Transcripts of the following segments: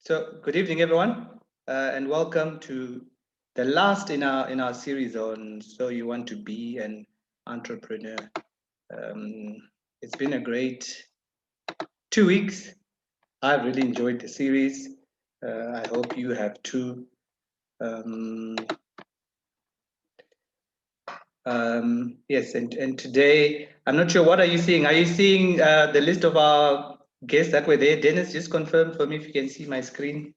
So, good evening, everyone, and welcome to the last in our series on "So You Want to Be an Entrepreneur." It's been a great 2 weeks. I've really enjoyed the series. I hope you have too. Um, yes, and today I'm not sure. What are you seeing? Are you seeing the list of our guests that were there? Dennis, just confirm for me if you can see my screen.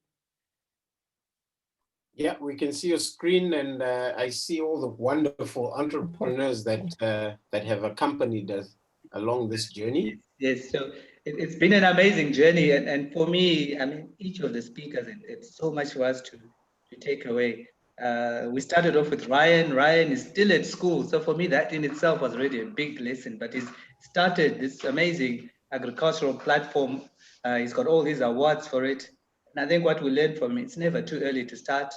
Yeah, we can see your screen, and I see all the wonderful entrepreneurs that have accompanied us along this journey. Yes. So it's been an amazing journey, and for me, I mean, each of the speakers, it's so much for us to take away. We started off with Ryan. Ryan is still at school, so for me, that in itself was really a big lesson. But he's started this amazing agricultural platform. He's got all these awards for it, and I think what we learned from it, it's never too early to start,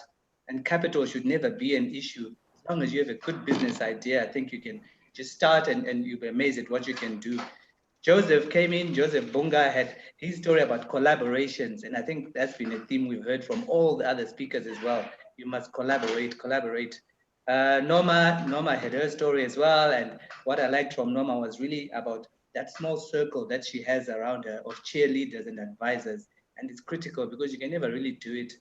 and capital should never be an issue. As long as you have a good business idea, I think you can just start, and you'll be amazed at what you can do. Joseph came in, Joseph Bunga had his story about collaborations. And I think that's been a theme we've heard from all the other speakers as well. You must collaborate. Norma had her story as well. And what I liked from Norma was really about that small circle that she has around her of cheerleaders and advisors. And it's critical because you can never really do it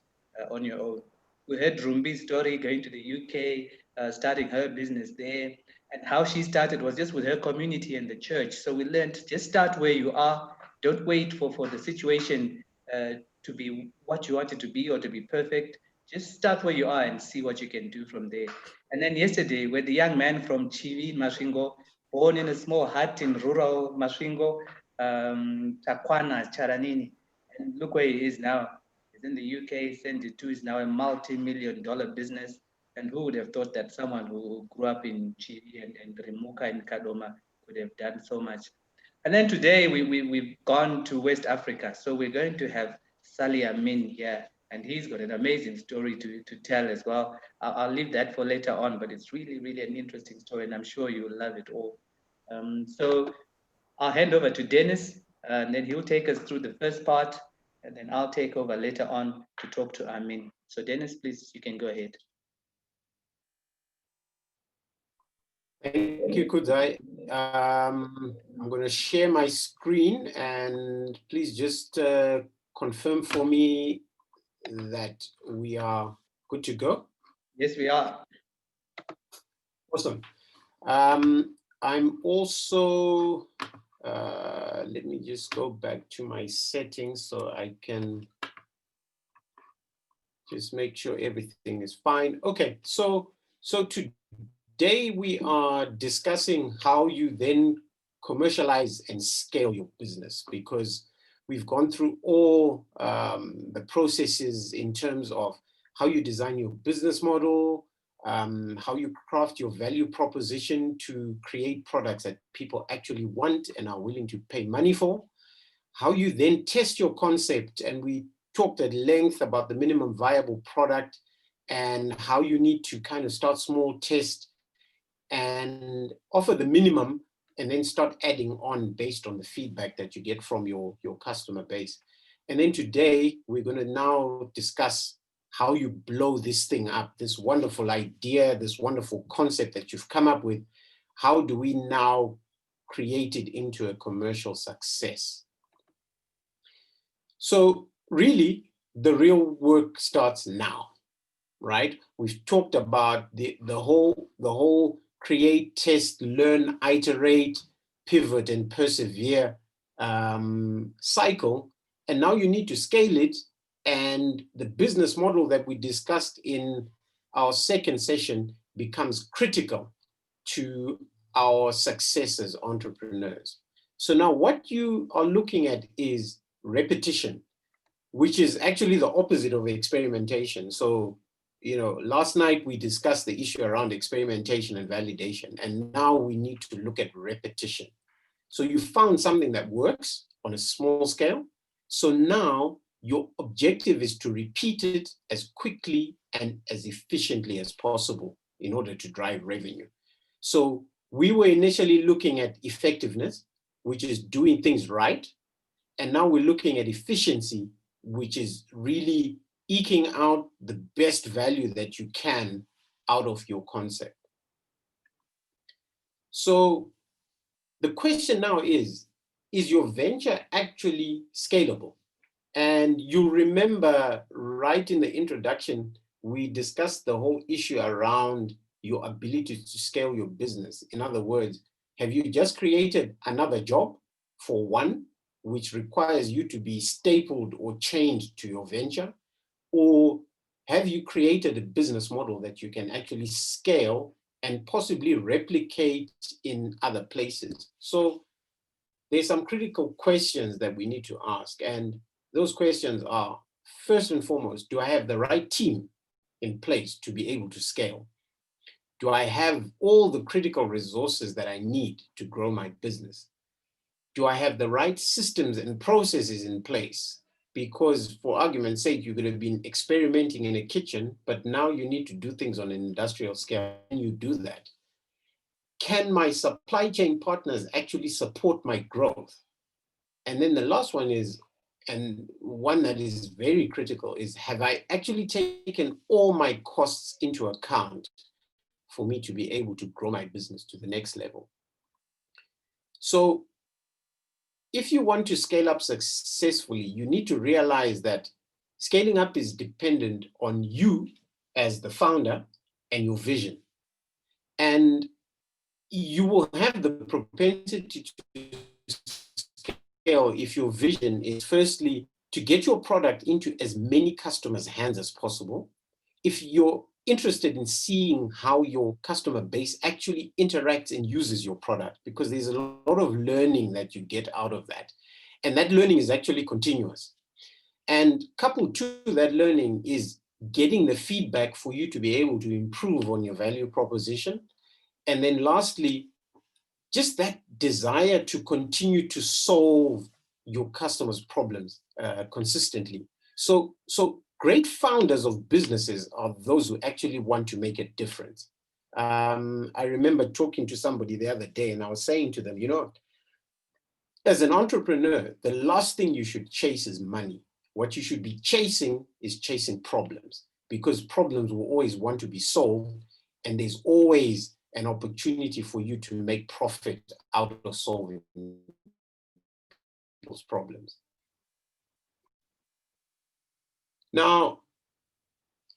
on your own. We heard Rumbi's story going to the UK, starting her business there, and how she started was just with her community and the church. So we learned just start where you are. Don't wait for the situation to be what you want it to be or to be perfect. Just start where you are and see what you can do from there. And then yesterday, with the young man from Chivi, Masvingo, born in a small hut in rural Masvingo, Takwana, Charanini. And look where he is now. He's in the UK, Send2 is now a multi-million-dollar business. And who would have thought that someone who grew up in Chile and Remuka in Kadoma could have done so much? And then today we've gone to West Africa. So we're going to have Sulley Amin here. And he's got an amazing story to tell as well. I'll leave that for later on, but it's really, really an interesting story. And I'm sure you'll love it all. So I'll hand over to Dennis, and then he'll take us through the first part. And then I'll take over later on to talk to Amin. So Dennis, please, you can go ahead. Thank you, Kudzai. I'm going to share my screen, and please just confirm for me that we are good to go. Yes, we are. Awesome. I'm also, let me just go back to my settings so I can just make sure everything is fine. Okay, so today we are discussing how you then commercialize and scale your business, because we've gone through all the processes in terms of how you design your business model, how you craft your value proposition to create products that people actually want and are willing to pay money for, how you then test your concept. And we talked at length about the minimum viable product and how you need to kind of start small, test, and offer the minimum, and then start adding on based on the feedback that you get from your customer base. And then today, we're going to now discuss how you blow this thing up, this wonderful idea, this wonderful concept that you've come up with. How do we now create it into a commercial success? So really, the real work starts now, right? We've talked about the whole create, test, learn, iterate, pivot, and persevere cycle. And now you need to scale it. And the business model that we discussed in our second session becomes critical to our success as entrepreneurs. So now what you are looking at is repetition, which is actually the opposite of experimentation. So, you know, last night we discussed the issue around experimentation and validation, and now we need to look at repetition. So you found something that works on a small scale. So now your objective is to repeat it as quickly and as efficiently as possible in order to drive revenue. So we were initially looking at effectiveness, which is doing things right. And now we're looking at efficiency, which is really eking out the best value that you can out of your concept. So the question now is your venture actually scalable? And you remember right in the introduction, we discussed the whole issue around your ability to scale your business. In other words, have you just created another job for one, which requires you to be stapled or chained to your venture? Or have you created a business model that you can actually scale and possibly replicate in other places? So there's some critical questions that we need to ask. And those questions are, first and foremost, do I have the right team in place to be able to scale? Do I have all the critical resources that I need to grow my business? Do I have the right systems and processes in place? Because for argument's sake, you could have been experimenting in a kitchen, but now you need to do things on an industrial scale. Can you do that? Can my supply chain partners actually support my growth? And then the last one is, and one that is very critical, is have I actually taken all my costs into account for me to be able to grow my business to the next level? So if you want to scale up successfully, you need to realize that scaling up is dependent on you as the founder and your vision. And you will have the propensity to scale if your vision is firstly to get your product into as many customers' hands as possible. If you're interested in seeing how your customer base actually interacts and uses your product, because there's a lot of learning that you get out of that. And that learning is actually continuous. And coupled to that learning is getting the feedback for you to be able to improve on your value proposition. And then lastly, just that desire to continue to solve your customers' problems consistently. So great founders of businesses are those who actually want to make a difference. I remember talking to somebody the other day and I was saying to them, you know, as an entrepreneur, the last thing you should chase is money. What you should be chasing is chasing problems, because problems will always want to be solved, and there's always an opportunity for you to make profit out of solving those problems. Now,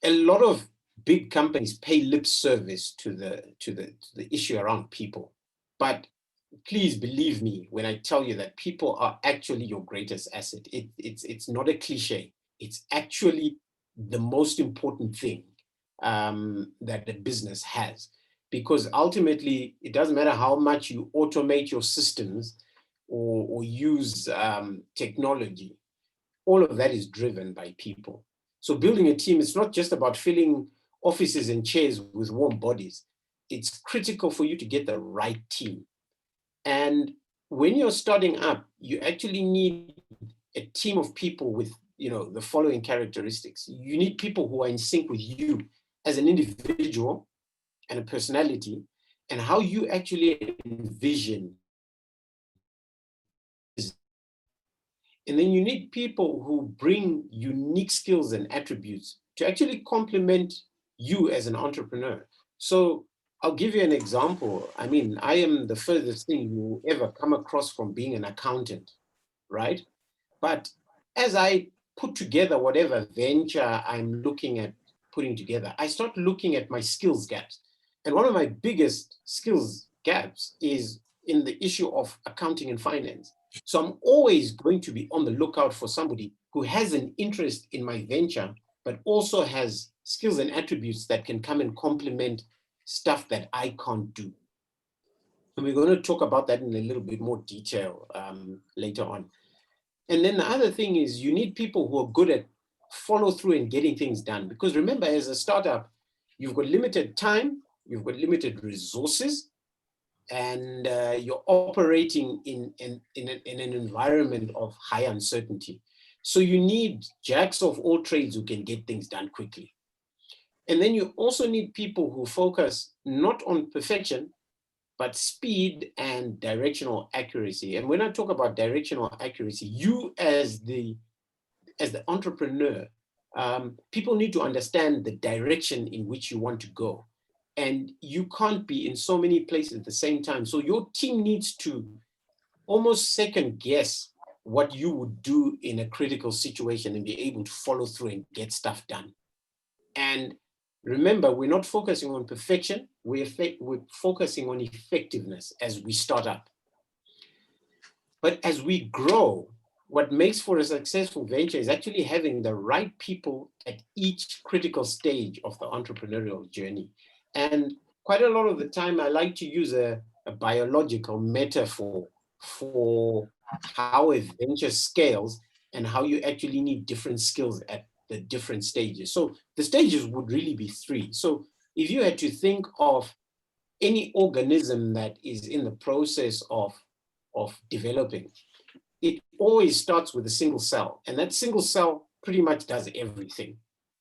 a lot of big companies pay lip service to the issue around people, but please believe me when I tell you that people are actually your greatest asset. It's not a cliche. It's actually the most important thing that the business has. Because ultimately, it doesn't matter how much you automate your systems or use technology, all of that is driven by people. So building a team, it's not just about filling offices and chairs with warm bodies. It's critical for you to get the right team. And when you're starting up, you actually need a team of people with, you know, the following characteristics. You need people who are in sync with you as an individual and a personality, and how you actually envision. And then you need people who bring unique skills and attributes to actually complement you as an entrepreneur. So I'll give you an example. I mean, I am the furthest thing you will ever come across from being an accountant, right? But as I put together whatever venture I'm looking at putting together, I start looking at my skills gaps. And one of my biggest skills gaps is in the issue of accounting and finance. So I'm always going to be on the lookout for somebody who has an interest in my venture, but also has skills and attributes that can come and complement stuff that I can't do. And we're going to talk about that in a little bit more detail later on. And then the other thing is you need people who are good at follow through and getting things done. Because remember, as a startup, you've got limited time, you've got limited resources, and you're operating in an environment of high uncertainty. So you need jacks of all trades who can get things done quickly. And then you also need people who focus not on perfection, but speed and directional accuracy. And when I talk about directional accuracy, you as the as the entrepreneur, people need to understand the direction in which you want to go. And you can't be in so many places at the same time. So your team needs to almost second guess what you would do in a critical situation and be able to follow through and get stuff done. And remember, we're not focusing on perfection, we're focusing on effectiveness as we start up. But as we grow, what makes for a successful venture is actually having the right people at each critical stage of the entrepreneurial journey. And quite a lot of the time, I like to use a biological metaphor for how a venture scales and how you actually need different skills at the different stages. So the stages would really be three. So if you had to think of any organism that is in the process of developing, it always starts with a single cell, and that single cell pretty much does everything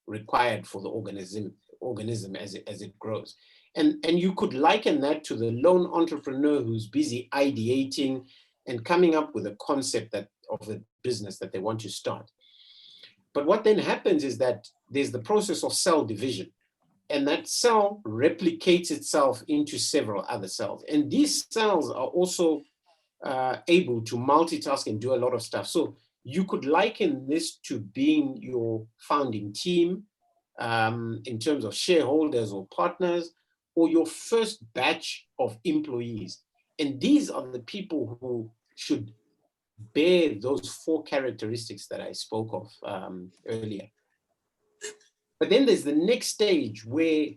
required for the organism as it grows. And you could liken that to the lone entrepreneur who's busy ideating and coming up with a concept of a business that they want to start. But what then happens is that there's the process of cell division, and that cell replicates itself into several other cells. And these cells are also able to multitask and do a lot of stuff. So you could liken this to being your founding team in terms of shareholders or partners, or your first batch of employees. And these are the people who should bear those 4 characteristics that I spoke of earlier. But then there's the next stage where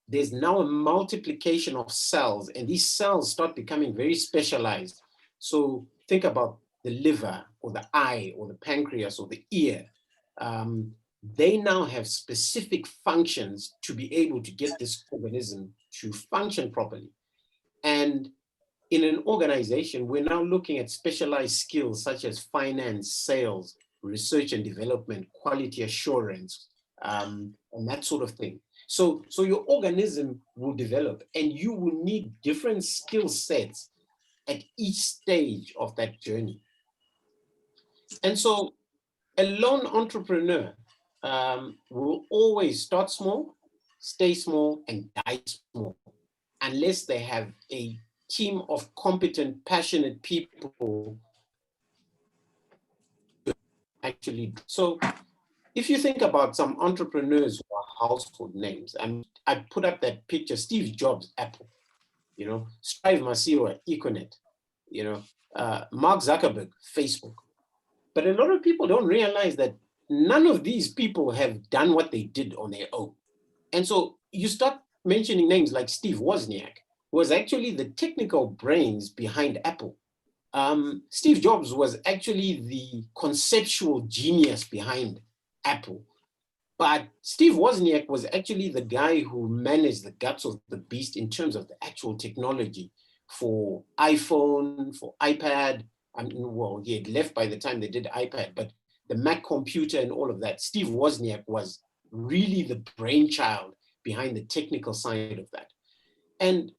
there's now a multiplication of cells, and these cells start becoming very specialized. So think about the liver or the eye or the pancreas or the ear. They now have specific functions to be able to get this organism to function properly. And in an organization, we're now looking at specialized skills such as finance, sales, research and development, quality assurance, and that sort of thing. So your organism will develop, and you will need different skill sets at each stage of that journey. And so a lone entrepreneur will always start small, stay small, and die small, unless they have a team of competent, passionate people actually. So if you think about some entrepreneurs who are household names, I put up that picture, Steve Jobs, Apple, Strive Masiwa, Econet, Mark Zuckerberg, Facebook. But a lot of people don't realize that none of these people have done what they did on their own. And so you start mentioning names like Steve Wozniak, who was actually the technical brains behind Apple. Steve Jobs was actually the conceptual genius behind Apple. But Steve Wozniak was actually the guy who managed the guts of the beast in terms of the actual technology for iPhone, for iPad. Well, he had left by the time they did iPad, but the Mac computer and all of that. Steve Wozniak was really the brainchild behind the technical side of that. And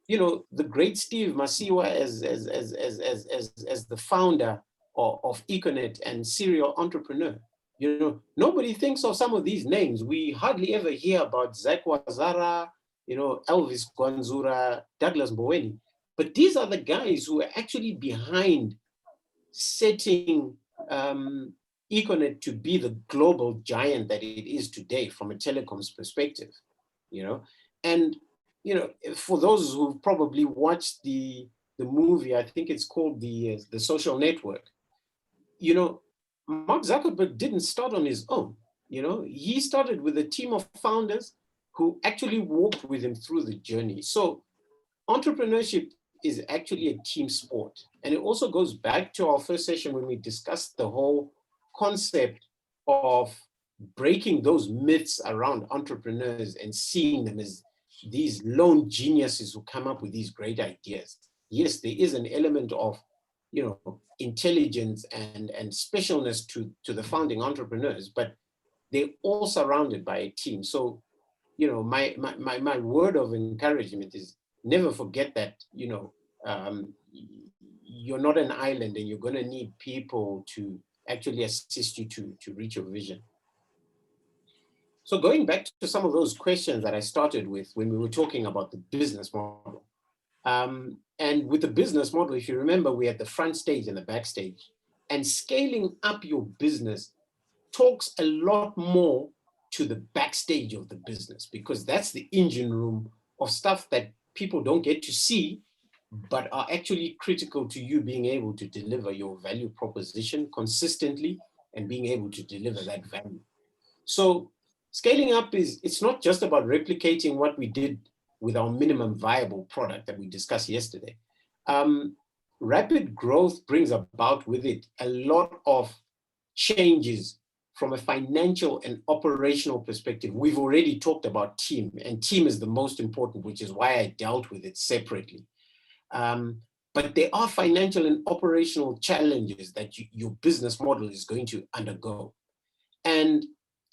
the great Steve Masiwa as the founder of Econet and serial entrepreneur. Nobody thinks of some of these names. We hardly ever hear about Zaacoal, Elvis Gwanzura, Douglas Mboweni. But these are the guys who are actually behind setting Econet to be the global giant that it is today from a telecoms perspective. And for those who probably watched the movie, I think it's called the Social Network. Mark Zuckerberg didn't start on his own. He started with a team of founders who actually walked with him through the journey. So entrepreneurship is actually a team sport. And it also goes back to our first session when we discussed the whole concept of breaking those myths around entrepreneurs and seeing them as these lone geniuses who come up with these great ideas. Yes, there is an element of intelligence and specialness to the founding entrepreneurs, but they're all surrounded by a team. So, my word of encouragement is never forget that, you're not an island, and you're going to need people to actually assist you to reach your vision. So going back to some of those questions that I started with when we were talking about the business model. And with the business model, if you remember, we had the front stage and the backstage. And scaling up your business talks a lot more to the backstage of the business, because that's the engine room of stuff that people don't get to see, but are actually critical to you being able to deliver your value proposition consistently and being able to deliver that value. So scaling up it's not just about replicating what we did with our minimum viable product that we discussed yesterday. Rapid growth brings about with it a lot of changes from a financial and operational perspective. We've already talked about team, and team is the most important, which is why I dealt with it separately. But there are financial and operational challenges that your business model is going to undergo. And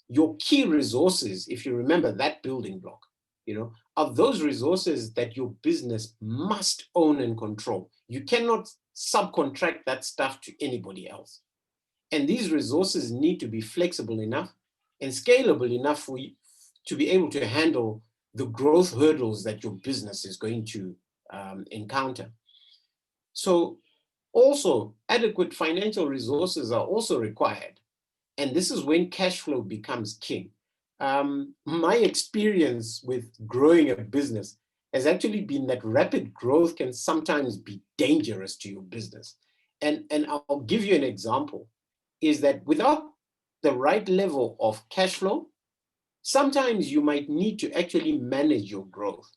your key resources, if you remember that building block, are those resources that your business must own and control. You cannot subcontract that stuff to anybody else. And these resources need to be flexible enough and scalable enough for you to be able to handle the growth hurdles that your business is going to encounter. So also, adequate financial resources are also required. And this is when cash flow becomes king. My experience with growing a business has actually been that rapid growth can sometimes be dangerous to your business. And I'll give you an example, is that without the right level of cash flow, sometimes you might need to actually manage your growth.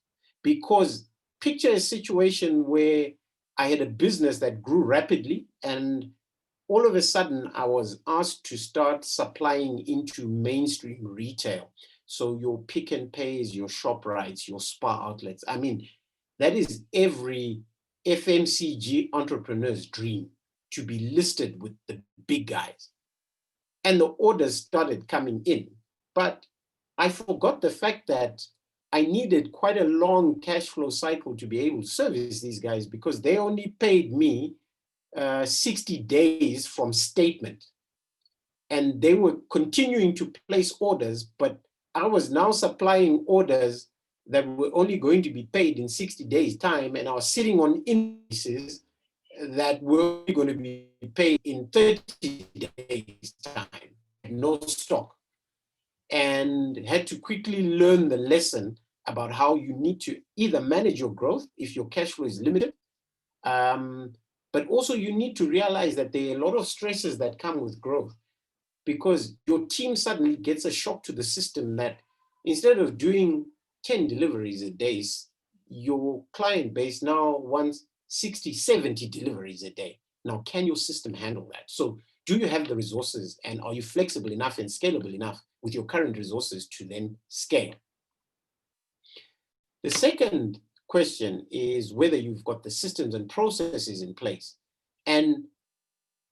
Because picture a situation where I had a business that grew rapidly, and all of a sudden I was asked to start supplying into mainstream retail. So your Pick n Pays, your ShopRites, your Spar outlets. I mean, that is every FMCG entrepreneur's dream, to be listed with the big guys. And the orders started coming in. But I forgot the fact that I needed quite a long cash flow cycle to be able to service these guys, because they only paid me 60 days from statement. And they were continuing to place orders, but I was now supplying orders that were only going to be paid in 60 days time. And I was sitting on invoices that were going to be paid in 30 days time, no stock. And had to quickly learn the lesson about how you need to either manage your growth if your cash flow is limited, but also you need to realize that there are a lot of stresses that come with growth, because your team suddenly gets a shock to the system that instead of doing 10 deliveries a day, your client base now wants 60, 70 deliveries a day. Now, can your system handle that? So do you have the resources, and are you flexible enough and scalable enough with your current resources to then scale? The second question is whether you've got the systems and processes in place. And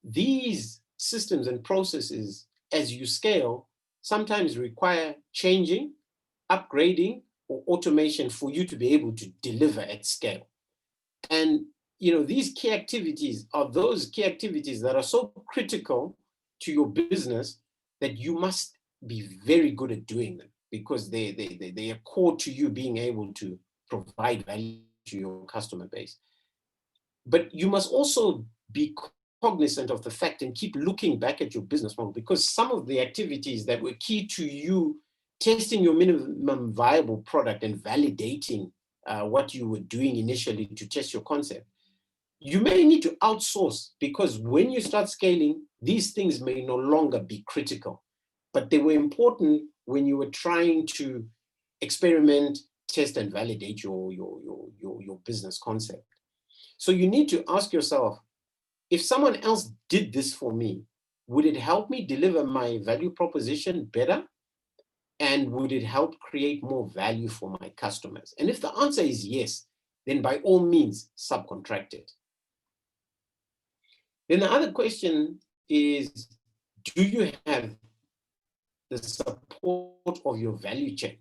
these systems and processes, as you scale, sometimes require changing, upgrading, or automation for you to be able to deliver at scale. And these key activities are those key activities that are so critical to your business that you must be very good at doing them, because they are core to you being able to provide value to your customer base. But you must also be cognizant of the fact and keep looking back at your business model, because some of the activities that were key to you testing your minimum viable product and validating what you were doing initially to test your concept, you may need to outsource, because when you start scaling, these things may no longer be critical, but they were important when you were trying to experiment, test, and validate your business concept. So you need to ask yourself, if someone else did this for me, would it help me deliver my value proposition better? And would it help create more value for my customers? And if the answer is yes, then by all means, subcontract it. Then the other question is, do you have the support of your value chain?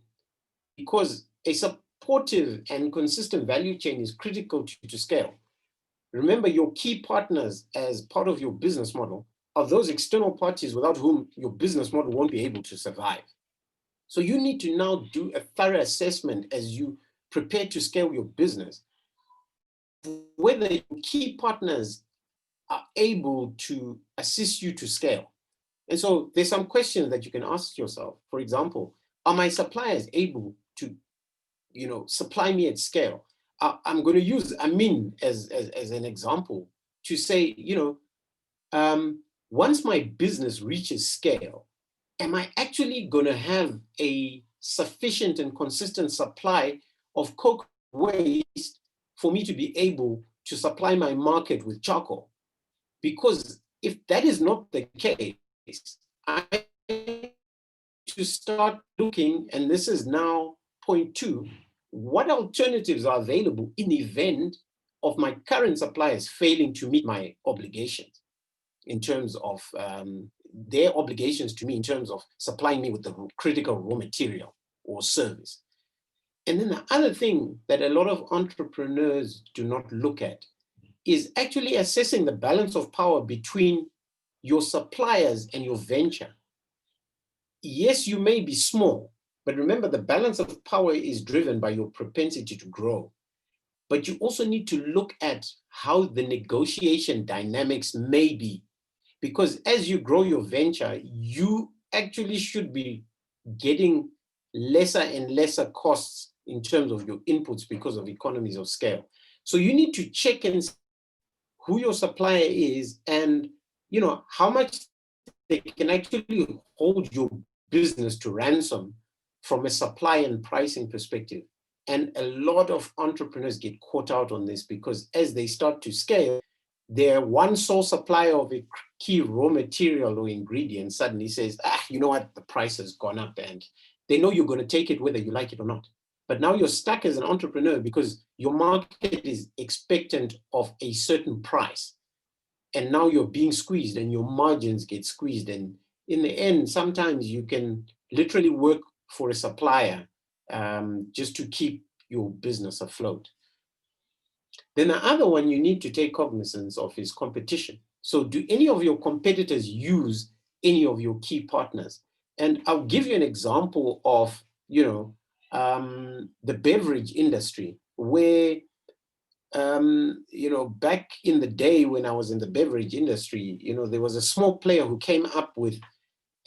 Because a supportive and consistent value chain is critical to scale. Remember, your key partners as part of your business model of those external parties without whom your business model won't be able to survive. So you need to now do a thorough assessment as you prepare to scale your business, whether your key partners are able to assist you to scale. And so there's some questions that you can ask yourself. For example, are my suppliers able to, supply me at scale? I'm going to use Amin as an example to say, once my business reaches scale, am I actually going to have a sufficient and consistent supply of cocoa waste for me to be able to supply my market with charcoal? Because if that is not the case, I need to start looking, and this is now point 2, what alternatives are available in the event of my current suppliers failing to meet my obligations in terms of their obligations to me in terms of supplying me with the critical raw material or service. And then the other thing that a lot of entrepreneurs do not look at is actually assessing the balance of power between your suppliers and your venture. Yes, you may be small, but remember the balance of power is driven by your propensity to grow. But you also need to look at how the negotiation dynamics may be. Because as you grow your venture, you actually should be getting lesser and lesser costs in terms of your inputs because of economies of scale. So you need to check and see who your supplier is and how much they can actually hold your business to ransom from a supply and pricing perspective. And a lot of entrepreneurs get caught out on this because as they start to scale, their one sole supplier of a key raw material or ingredient suddenly says, you know what, the price has gone up, and they know you're going to take it whether you like it or not. But now you're stuck as an entrepreneur because your market is expectant of a certain price. And now you're being squeezed and your margins get squeezed. And in the end, sometimes you can literally work for a supplier just to keep your business afloat. Then the other one you need to take cognizance of is competition. So do any of your competitors use any of your key partners? And I'll give you an example of, the beverage industry where, back in the day when I was in the beverage industry, there was a small player who came up with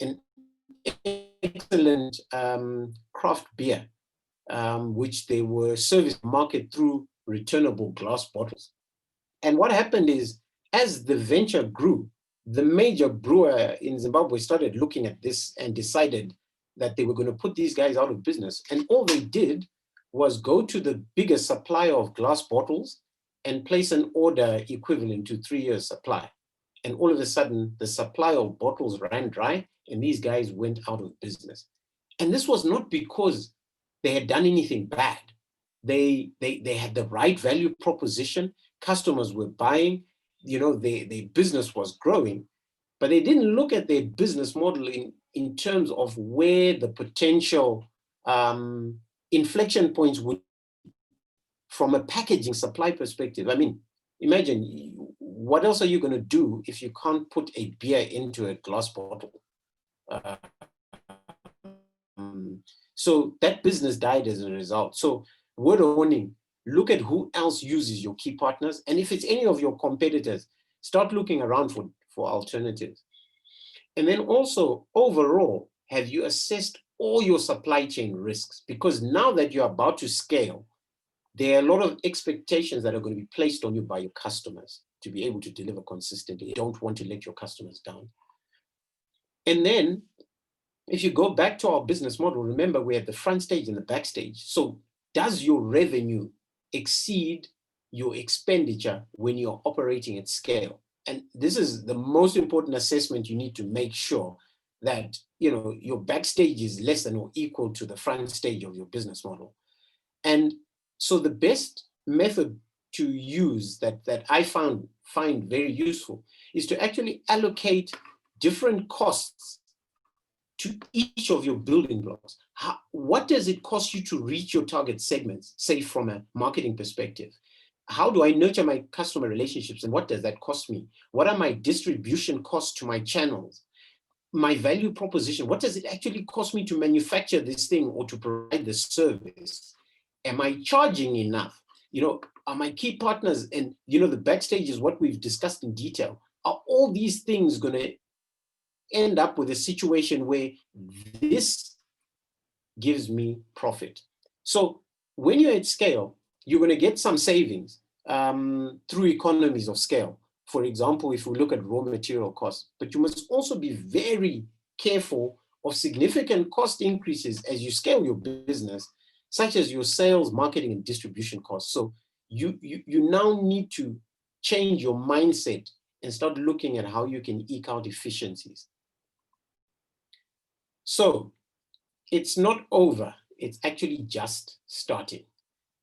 an excellent craft beer, which they were servicing the market through returnable glass bottles. And what happened is, as the venture grew, the major brewer in Zimbabwe started looking at this and decided that they were going to put these guys out of business. And all they did was go to the biggest supplier of glass bottles and place an order equivalent to 3 years' supply. And all of a sudden, the supply of bottles ran dry and these guys went out of business. And this was not because they had done anything bad. They had the right value proposition. Customers were buying, their business was growing, but they didn't look at their business model in terms of where the potential inflection points would from a packaging supply perspective. I mean, imagine, what else are you going to do if you can't put a beer into a glass bottle? So that business died as a result. So word of warning, look at who else uses your key partners. And if it's any of your competitors, start looking around for alternatives. And then also, overall, have you assessed all your supply chain risks? Because now that you're about to scale, there are a lot of expectations that are going to be placed on you by your customers to be able to deliver consistently. You don't want to let your customers down. And then, if you go back to our business model, remember we have the front stage and the backstage. So does your revenue exceed your expenditure when you're operating at scale? And this is the most important assessment you need to make sure that your backstage is less than or equal to the front stage of your business model. And so the best method to use that I find very useful is to actually allocate different costs to each of your building blocks. What does it cost you to reach your target segments, say from a marketing perspective? how do I nurture my customer relationships, and what does that cost me? What are my distribution costs to my channels? My value proposition, what does it actually cost me to manufacture this thing or to provide this service? Am I charging enough? Are my key partners, and the backstage is what we've discussed in detail. Are all these things going to end up with a situation where this gives me profit? So when you're at scale, you're going to get some savings through economies of scale. For example, if we look at raw material costs, but you must also be very careful of significant cost increases as you scale your business, such as your sales, marketing, and distribution costs. So you now need to change your mindset and start looking at how you can eke out efficiencies. So it's not over, it's actually just starting.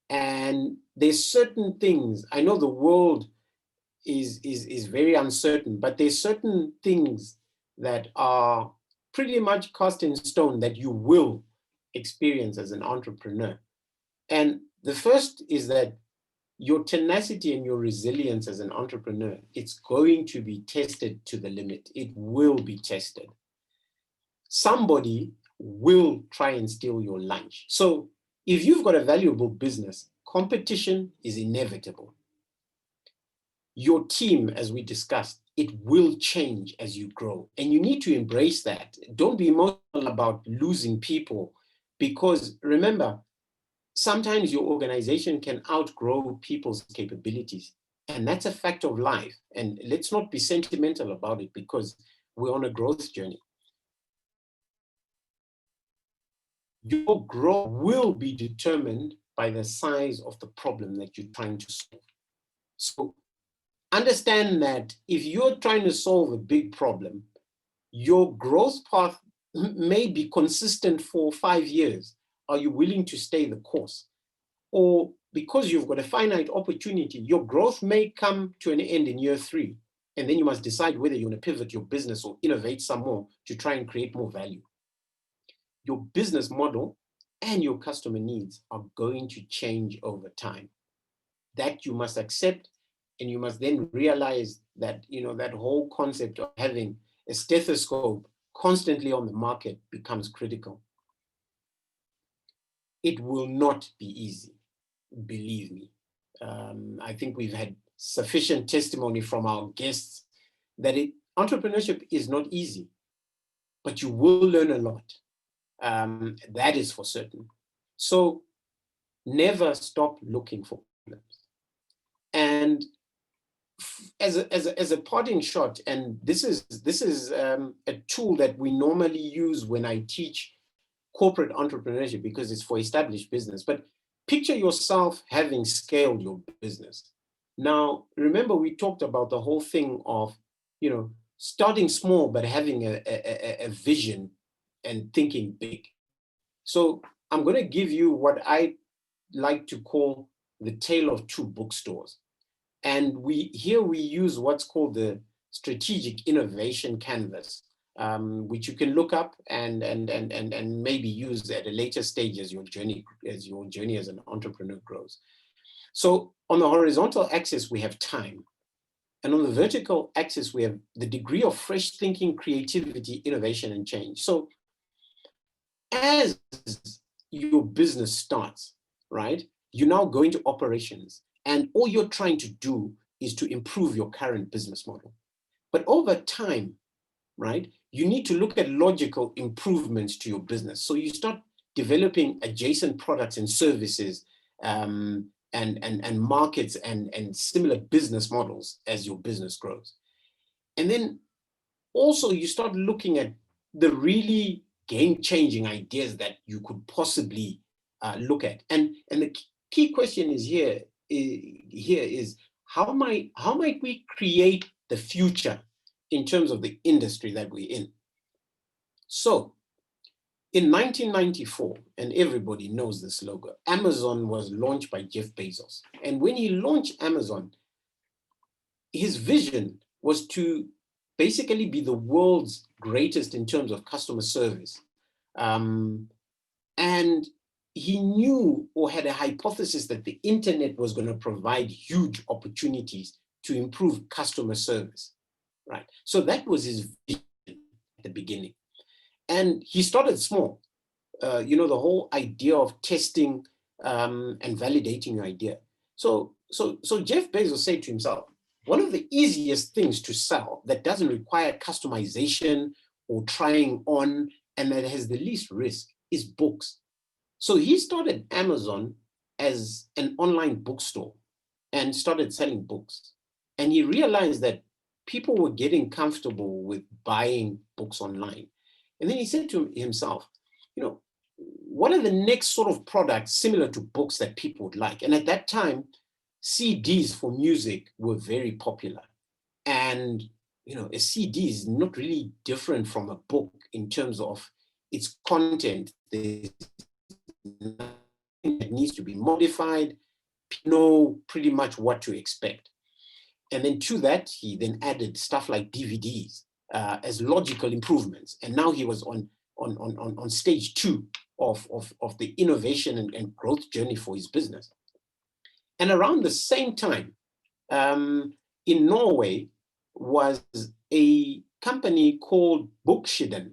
And there's certain things, I know the world is very uncertain, but there's certain things that are pretty much cast in stone that you will experience as an entrepreneur. And the first is that your tenacity and your resilience as an entrepreneur, it's going to be tested to the limit. It will be tested. Somebody will try and steal your lunch. So if you've got a valuable business, competition is inevitable. Your team, as we discussed, it will change as you grow, and you need to embrace that. Don't be emotional about losing people, because remember, sometimes your organization can outgrow people's capabilities, and that's a fact of life. And let's not be sentimental about it, because we're on a growth journey. Your growth will be determined by the size of the problem that you're trying to solve. So understand that if you're trying to solve a big problem, your growth path may be consistent for 5 years. Are you willing to stay the course? Or because you've got a finite opportunity, your growth may come to an end in year 3, and then you must decide whether you want to pivot your business or innovate some more to try and create more value. Your business model and your customer needs are going to change over time. That you must accept, and you must then realize that, that whole concept of having a stethoscope constantly on the market becomes critical. It will not be easy, believe me. I think we've had sufficient testimony from our guests that entrepreneurship is not easy, but you will learn a lot. That is for certain. So never stop looking for problems. And as a parting shot, and this is a tool that we normally use when I teach corporate entrepreneurship, because it's for established business, but picture yourself having scaled your business. Now, remember, we talked about the whole thing of, starting small, but having a vision and thinking big. So I'm going to give you what I like to call the tale of two bookstores. And we use what's called the strategic innovation canvas, which you can look up and maybe use at a later stage as your journey as an entrepreneur grows. So on the horizontal axis, we have time. And on the vertical axis, we have the degree of fresh thinking, creativity, innovation, and change. So as your business starts, right, you now go into operations, and all you're trying to do is to improve your current business model. But over time, right, you need to look at logical improvements to your business. So you start developing adjacent products and services, and markets and similar business models as your business grows. And then also you start looking at the really game-changing ideas that you could possibly look at. And the key question is here is how might we create the future in terms of the industry that we're in? So in 1994, and everybody knows this logo, Amazon was launched by Jeff Bezos. And when he launched Amazon, his vision was to basically be the world's greatest in terms of customer service. And he knew or had a hypothesis that the internet was going to provide huge opportunities to improve customer service, right? So that was his vision at the beginning. And he started small. The whole idea of testing and validating your idea. So Jeff Bezos said to himself, one of the easiest things to sell that doesn't require customization or trying on and that has the least risk is books. So he started Amazon as an online bookstore and started selling books. And he realized that people were getting comfortable with buying books online. And then he said to himself, what are the next sort of products similar to books that people would like? And at that time, CDs for music were very popular. And a CD is not really different from a book in terms of its content. There's nothing that needs to be modified. People know pretty much what to expect. And then to that, he then added stuff like DVDs as logical improvements. And now he was on stage 2 of the innovation and growth journey for his business. And around the same time, in Norway was a company called Bokskiden.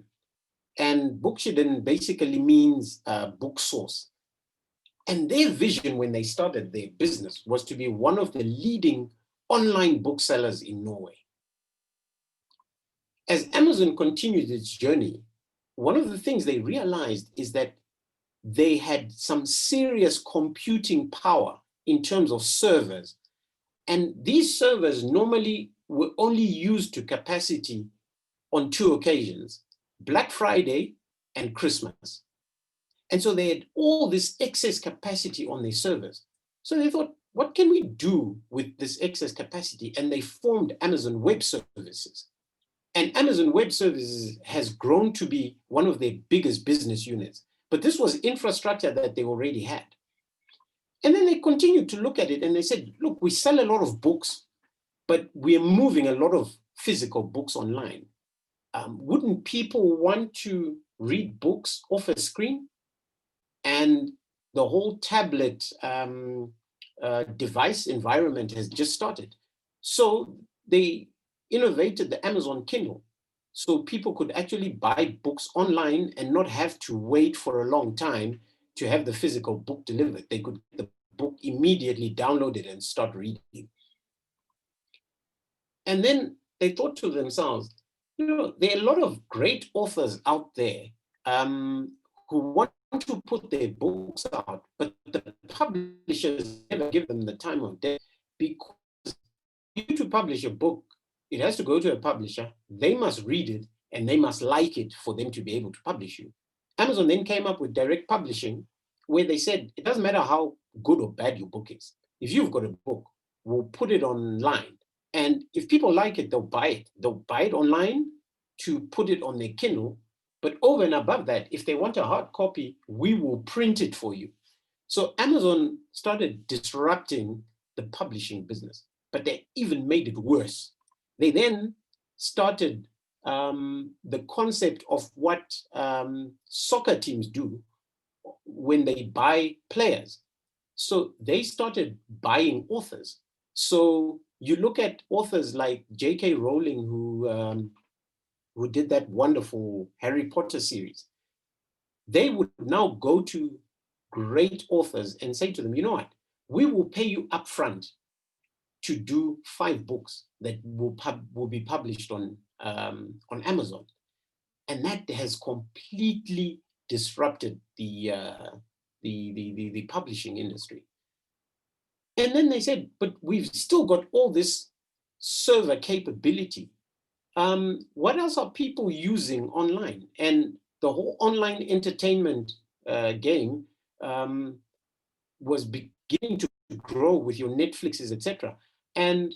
And Bokskiden basically means book source. And their vision when they started their business was to be one of the leading online booksellers in Norway. As Amazon continued its journey, one of the things they realized is that they had some serious computing power in terms of servers. And these servers normally were only used to capacity on 2 occasions, Black Friday and Christmas. And so they had all this excess capacity on their servers. So they thought, what can we do with this excess capacity? And they formed Amazon Web Services. And Amazon Web Services has grown to be one of their biggest business units. But this was infrastructure that they already had. And then they continued to look at it and they said, look, we sell a lot of books, but we're moving a lot of physical books online. Wouldn't people want to read books off a screen? And the whole tablet device environment has just started. So they innovated the Amazon Kindle. So people could actually buy books online and not have to wait for a long time to have the physical book delivered. They could get the book immediately downloaded and start reading. And then they thought to themselves, there are a lot of great authors out there who want to put their books out, but the publishers never give them the time of day, because you to publish a book, it has to go to a publisher, they must read it, and they must like it for them to be able to publish you. Amazon then came up with direct publishing, where they said, it doesn't matter how good or bad your book is. If you've got a book, we'll put it online. And if people like it, they'll buy it. They'll buy it online to put it on their Kindle. But over and above that, if they want a hard copy, we will print it for you. So Amazon started disrupting the publishing business, but they even made it worse. They then started the concept of what soccer teams do when they buy players. So they started buying authors. So you look at authors like J.K. Rowling, who did that wonderful Harry Potter series. They would now go to great authors and say to them, you know what, we will pay you upfront to do 5 books that will be published on Amazon. And that has completely disrupted the publishing industry. And then they said, but we've still got all this server capability. What else are people using online? And the whole online entertainment game was beginning to grow with your Netflixes, etc. And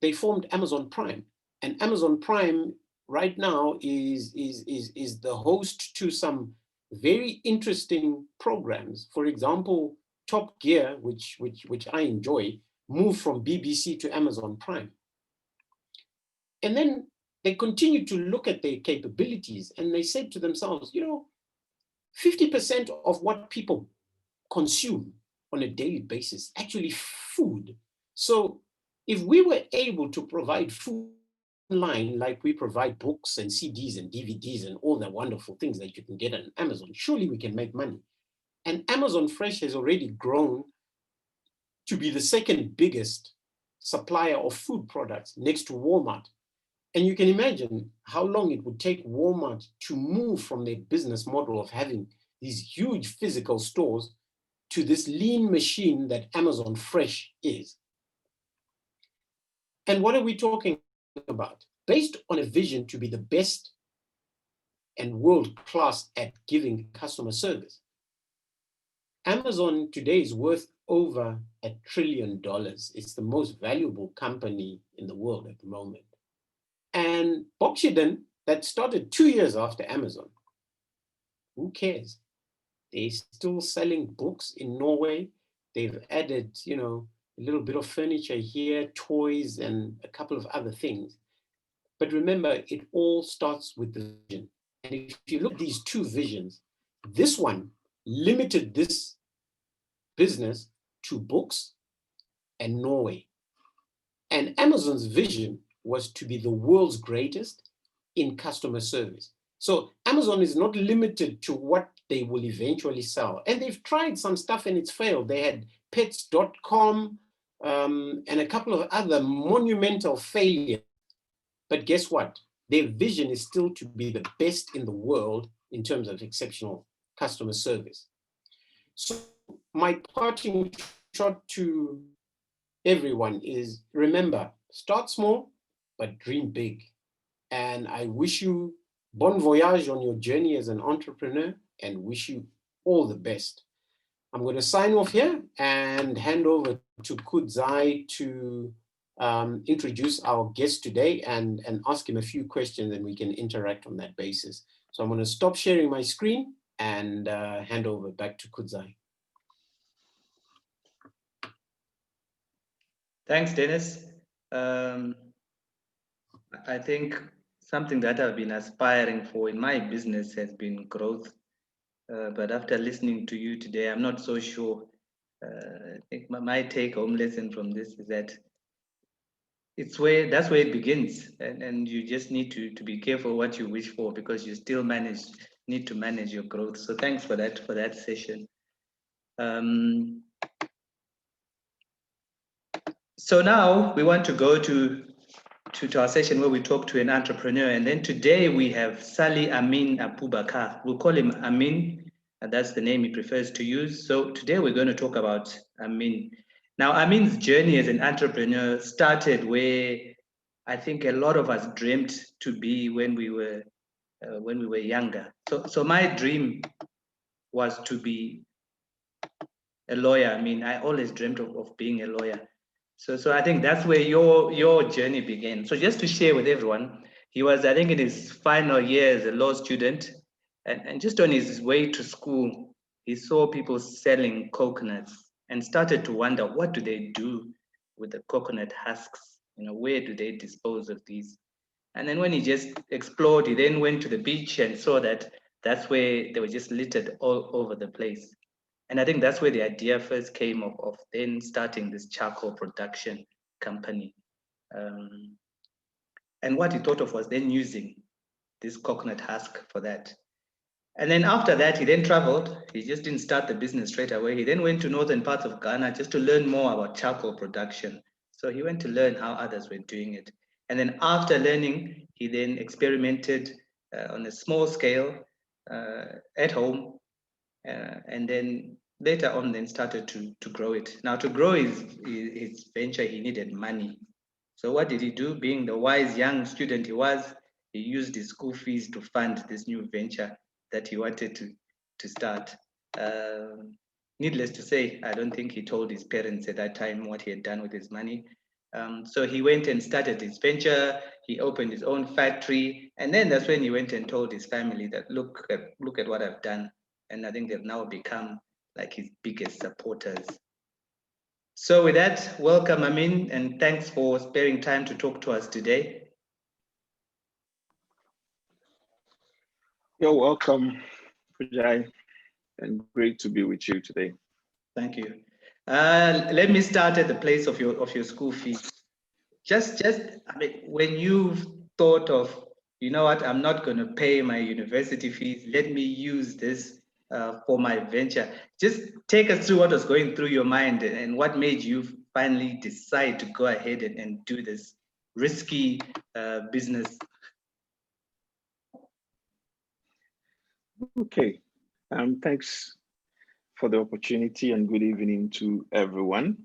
they formed Amazon Prime. And Amazon Prime right now is the host to some very interesting programs. For example, Top Gear, which I enjoy, moved from BBC to Amazon Prime. And then they continued to look at their capabilities and they said to themselves, 50% of what people consume on a daily basis, actually food. So if we were able to provide food online, like we provide books and CDs and DVDs and all the wonderful things that you can get on Amazon, surely we can make money. And Amazon Fresh has already grown to be the second biggest supplier of food products next to Walmart. And you can imagine how long it would take Walmart to move from their business model of having these huge physical stores to this lean machine that Amazon Fresh is. And what are we talking about? Based on a vision to be the best and world-class at giving customer service, Amazon today is worth over $1 trillion. It's the most valuable company in the world at the moment. And Bokshiden, that started 2 years after Amazon, who cares? They're still selling books in Norway. They've added, a little bit of furniture here, toys, and a couple of other things. But remember, it all starts with the vision. And if you look at these two visions, this one limited this business to books and Norway. And Amazon's vision was to be the world's greatest in customer service. So Amazon is not limited to what they will eventually sell. And they've tried some stuff and it's failed. They had pets.com and a couple of other monumental failures. But guess what? Their vision is still to be the best in the world in terms of exceptional customer service. So my parting shot to everyone is, remember, start small, but dream big. And I wish you bon voyage on your journey as an entrepreneur and wish you all the best. I'm going to sign off here and hand over to Kudzai to introduce our guest today and ask him a few questions, and we can interact on that basis. So I'm going to stop sharing my screen and hand over back to Kudzai. Thanks, Dennis. I think something that I've been aspiring for in my business has been growth. But after listening to you today, I'm not so sure. I think my take-home lesson from this is that that's where it begins, and you just need to be careful what you wish for, because you still need to manage your growth. So thanks for that session. So now we want to go to our session where we talk to an entrepreneur, and then today we have Sulley Amin Abubakar. We'll call him Amin, and that's the name he prefers to use. So today we're going to talk about Amin. Now, Amin's journey as an entrepreneur started where I think a lot of us dreamt to be when we were younger. So my dream was to be a lawyer. I mean, I always dreamt of being a lawyer. So I think that's where your journey began. So just to share with everyone, he was, I think, in his final year as a law student, and just on his way to school, he saw people selling coconuts and started to wonder, what do they do with the coconut husks? Where do they dispose of these? And then when he just explored, he then went to the beach and saw that that's where they were just littered all over the place. And I think that's where the idea first came of then starting this charcoal production company. And what he thought of was then using this coconut husk for that. And then after that, he then traveled. He just didn't start the business straight away. He then went to northern parts of Ghana just to learn more about charcoal production. So he went to learn how others were doing it. And then after learning, he then experimented on a small scale at home. And then later on, then started to grow it. Now, to grow his venture, he needed money. So what did he do? Being the wise young student he was, he used his school fees to fund this new venture that he wanted to start. Needless to say, I don't think he told his parents at that time what he had done with his money. So he went and started his venture. He opened his own factory, and then that's when he went and told his family that look at what I've done. And I think they've now become like his biggest supporters. So with that, welcome Amin, and thanks for sparing time to talk to us today. You're welcome, Pujai, and great to be with you today. Thank you. Let me start at the place of your school fees. Just I mean, when you've thought of, you know what, I'm not going to pay my university fees. Let me use this for my venture. Just take us through what was going through your mind and what made you finally decide to go ahead and do this risky business. Okay. Thanks for the opportunity and good evening to everyone.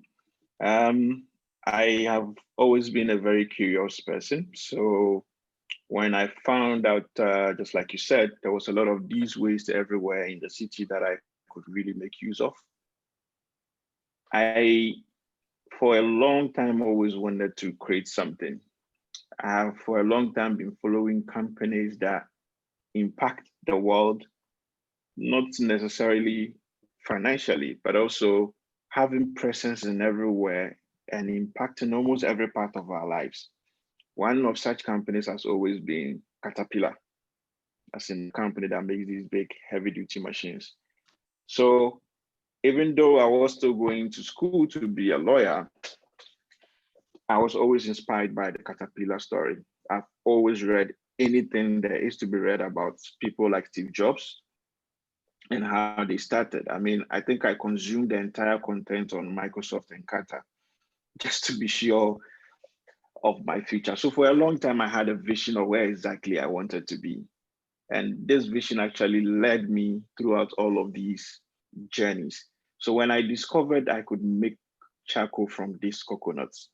I have always been a very curious person. So when I found out, just like you said, there was a lot of these ways everywhere in the city that I could really make use of. I, for a long time, always wanted to create something. I have for a long time been following companies that impact the world, not necessarily financially, but also having presence in everywhere and impacting almost every part of our lives. One of such companies has always been Caterpillar, as in a company that makes these big heavy duty machines. So even though I was still going to school to be a lawyer, I was always inspired by the Caterpillar story. I've always read anything there is to be read about people like Steve Jobs and how they started. I mean, I think I consumed the entire content on Microsoft and Kata just to be sure of my future. So for a long time, I had a vision of where exactly I wanted to be. And this vision actually led me throughout all of these journeys. So when I discovered I could make charcoal from these coconuts,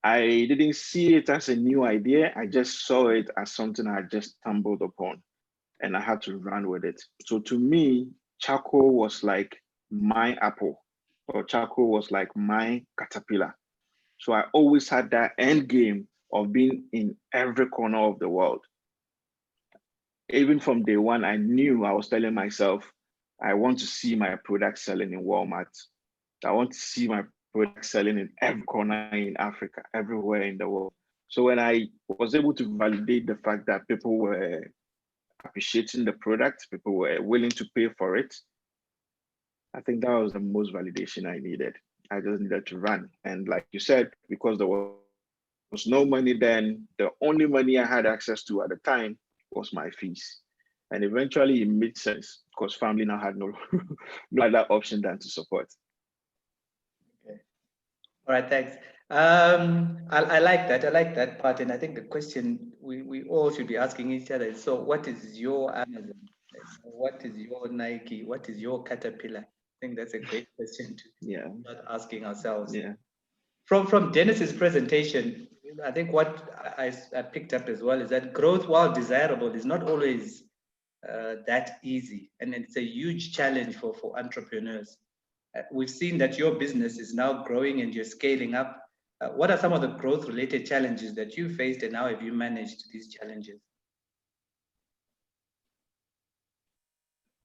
I didn't see it as a new idea. I just saw it as something I had just stumbled upon and I had to run with it. So to me, charcoal was like my apple, or charcoal was like my caterpillar. So I always had that end game of being in every corner of the world. Even from day one, I knew I was telling myself, I want to see my product selling in Walmart. I want to see my product selling in every corner in Africa, everywhere in the world. So when I was able to validate the fact that people were appreciating the product, people were willing to pay for it, I think that was the most validation I needed. I just needed to run. And like you said, because there was no money then, the only money I had access to at the time was my fees. And eventually it made sense because family now had no, no other option than to support. Okay. All right, thanks. I like that. I like that part. And I think the question we all should be asking each other is, so what is your Amazon? What is your Nike? What is your Caterpillar? I think that's a great question to start asking ourselves. Yeah. From Dennis's presentation, I think what I picked up as well is that growth, while desirable, is not always that easy. And it's a huge challenge for entrepreneurs. We've seen that your business is now growing and you're scaling up. What are some of the growth related challenges that you faced and how have you managed these challenges?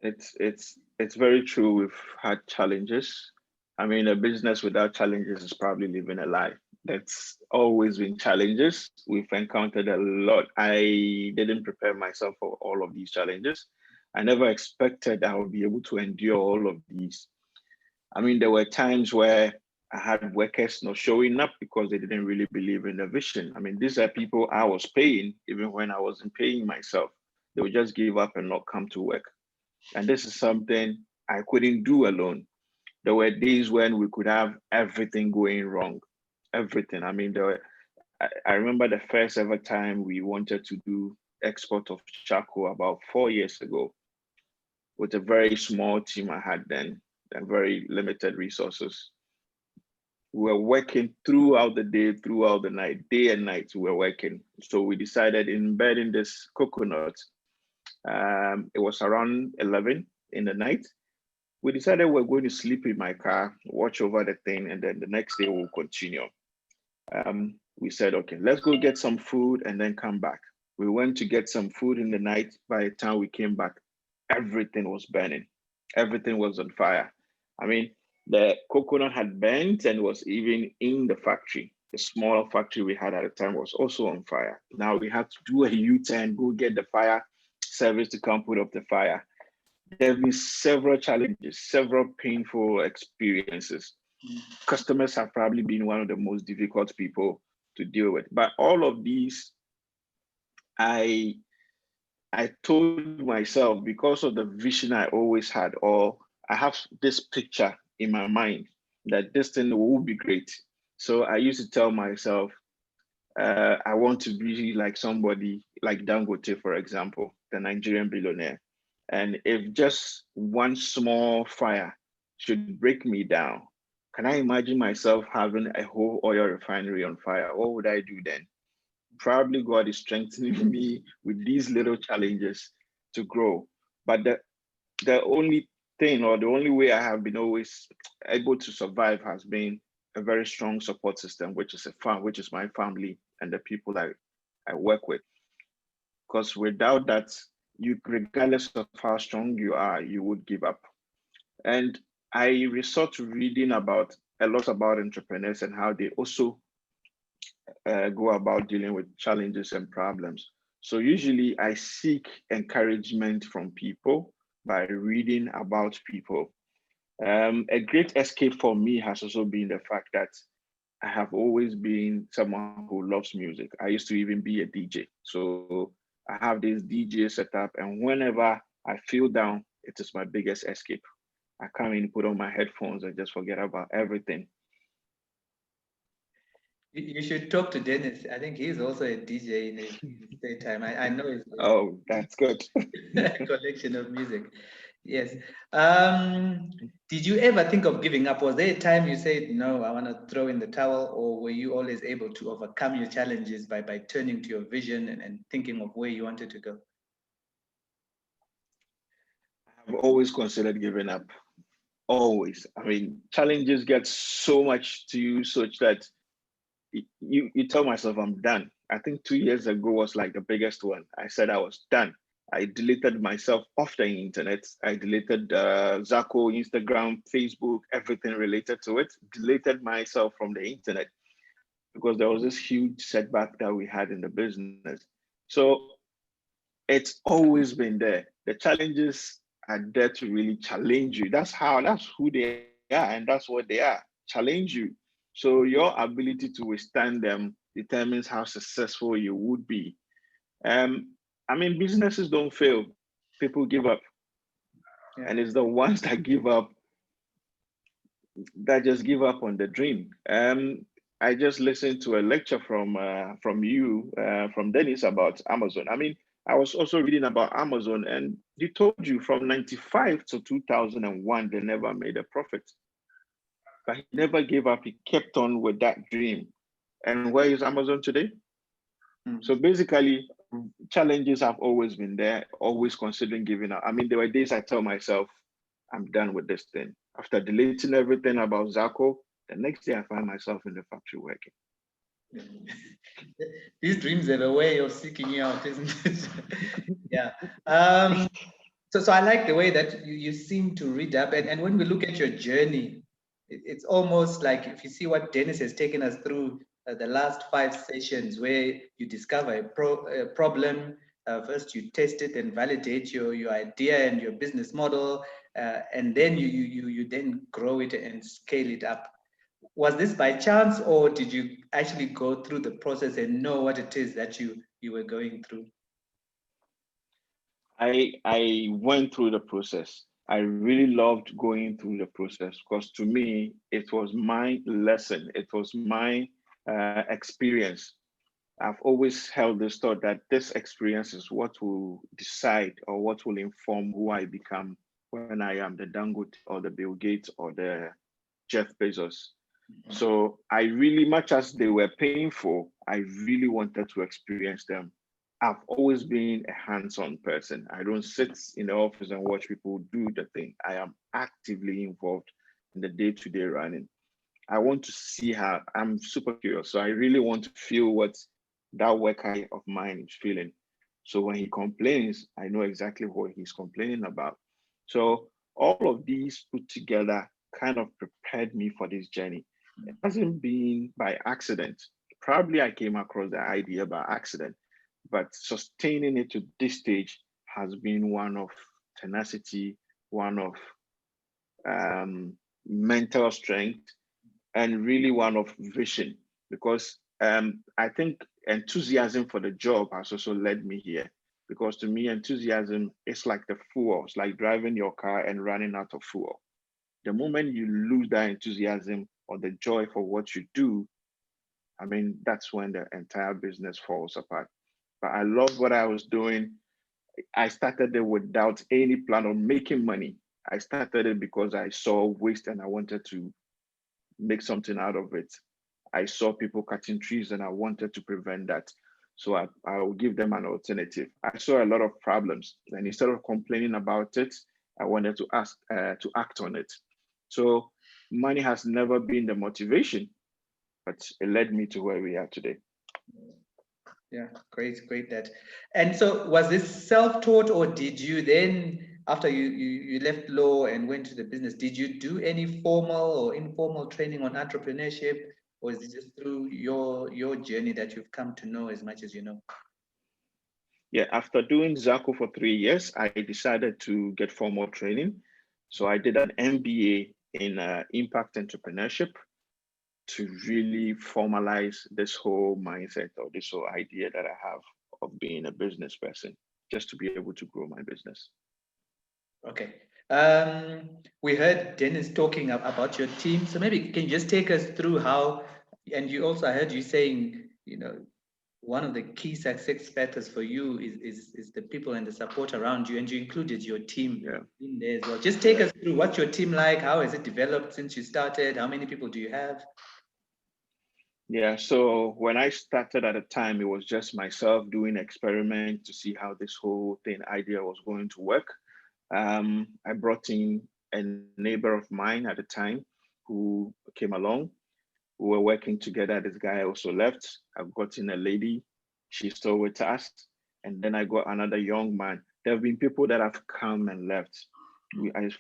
It's very true. We've had challenges. I mean, a business without challenges is probably living a lie. That's always been challenges. We've encountered a lot. I didn't prepare myself for all of these challenges. I never expected I would be able to endure all of these. I mean, there were times where I had workers not showing up because they didn't really believe in the vision. I mean, these are people I was paying even when I wasn't paying myself. They would just give up and not come to work. And this is something I couldn't do alone. There were days when we could have everything going wrong. Everything. I mean, I remember the first ever time we wanted to do export of charcoal about 4 years ago with a very small team I had then and very limited resources. We were working throughout the day, throughout the night, day and night, we were working. So we decided in embedding this coconut. It was around 11 in the night. We decided we're going to sleep in my car, watch over the thing, and then the next day we'll continue. We said, okay, let's go get some food and then come back. We went to get some food in the night. By the time we came back, everything was burning. Everything was on fire. I mean, the coconut had burnt and was even in the factory. The small factory we had at the time was also on fire. Now we had to do a U-turn, go get the fire service to come put up the fire. there have been several challenges, several painful experiences. Customers have probably been one of the most difficult people to deal with. But all of these, I told myself, because of the vision I always had, or I have this picture in my mind that this thing will be great. So I used to tell myself, I want to be like somebody like Dangote, for example, the Nigerian billionaire. And if just one small fire should break me down, can I imagine myself having a whole oil refinery on fire? What would I do then? Probably God is strengthening me with these little challenges to grow. But the only thing, or the only way I have been always able to survive, has been a very strong support system, which is my family and the people I work with. Because without that, you, regardless of how strong you are, you would give up. And I resort to reading about a lot about entrepreneurs and how they also go about dealing with challenges and problems. So usually I seek encouragement from people by reading about people. A great escape for me has also been the fact that I have always been someone who loves music. I used to even be a DJ. So I have this DJ setup, and whenever I feel down, it is my biggest escape. I come in, put on my headphones, and just forget about everything. You should talk to Dennis. I think he's also a DJ in his spare time. I know his Oh, that's good. collection of music. Yes. Did you ever think of giving up? Was there a time you said, no, I want to throw in the towel, or were you always able to overcome your challenges by turning to your vision and thinking of where you wanted to go? I've always considered giving up. Always. I mean, challenges get so much to you, such that you tell myself I'm done. I think 2 years ago was like the biggest one. I said I was done. I deleted myself off the internet. I deleted Zaacoal, Instagram, Facebook, everything related to it. Deleted myself from the internet because there was this huge setback that we had in the business. So it's always been there. The challenges are there to really challenge you. That's who they are, and that's what they are. Challenge you. So your ability to withstand them determines how successful you would be. I mean, businesses don't fail. People give up. Yeah. And it's the ones that give up that just give up on the dream. I just listened to a lecture from Dennis about Amazon. I mean, I was also reading about Amazon, and he told you from 95 to 2001, they never made a profit. But he never gave up. He kept on with that dream. And where is Amazon today? So basically, challenges have always been there, always considering giving up. I mean, there were days I tell myself, I'm done with this thing. After deleting everything about Zaacoal, the next day I find myself in the factory working. These dreams have a way of seeking you out, isn't it? Yeah. So I like the way that you seem to read up. And when we look at your journey, it's almost like if you see what Dennis has taken us through the last 5 sessions, where you discover a problem, first you test it and validate your idea and your business model, and then you then grow it and scale it up. Was this by chance, or did you actually go through the process and know what it is that you were going through? I went through the process. I really loved going through the process because to me, it was my lesson. It was my experience. I've always held this thought that this experience is what will decide or what will inform who I become when I am the Dangote or the Bill Gates or the Jeff Bezos. Mm-hmm. So I really, much as they were painful, I really wanted to experience them. I've always been a hands-on person. I don't sit in the office and watch people do the thing. I am actively involved in the day-to-day running. I want to see how, I'm super curious. So I really want to feel what that worker of mine is feeling. So when he complains, I know exactly what he's complaining about. So all of these put together kind of prepared me for this journey. It hasn't been by accident. Probably I came across the idea by accident, but sustaining it to this stage has been one of tenacity, one of mental strength, and really one of vision. Because I think enthusiasm for the job has also led me here. Because to me, enthusiasm is like the fuel. It's like driving your car and running out of fuel. The moment you lose that enthusiasm or the joy for what you do, I mean, that's when the entire business falls apart. But I love what I was doing. I started it without any plan on making money. I started it because I saw waste and I wanted to make something out of it. I saw people cutting trees and I wanted to prevent that. So I will give them an alternative. I saw a lot of problems, and instead of complaining about it, I wanted to act on it. So money has never been the motivation, but it led me to where we are today. Yeah, great that. And so was this self-taught, or did you then, after you left law and went to the business, did you do any formal or informal training on entrepreneurship, or is it just through your journey that you've come to know as much as you know? Yeah, after doing Zaacoal for 3 years, I decided to get formal training. So I did an MBA in impact entrepreneurship to really formalize this whole mindset or this whole idea that I have of being a business person, just to be able to grow my business. Okay. We heard Dennis talking about your team. So maybe can you just take us through how, and you also, I heard you saying, one of the key success factors for you is the people and the support around you, and you included your team in there as well. Just take us through what's your team like, how has it developed since you started, how many people do you have? Yeah, so when I started at the time, it was just myself doing experiments to see how this whole idea was going to work. I brought in a neighbor of mine at the time who came along. We were working together. This guy also left. I've got in a lady. She's still with us. And then I got another young man. There have been people that have come and left.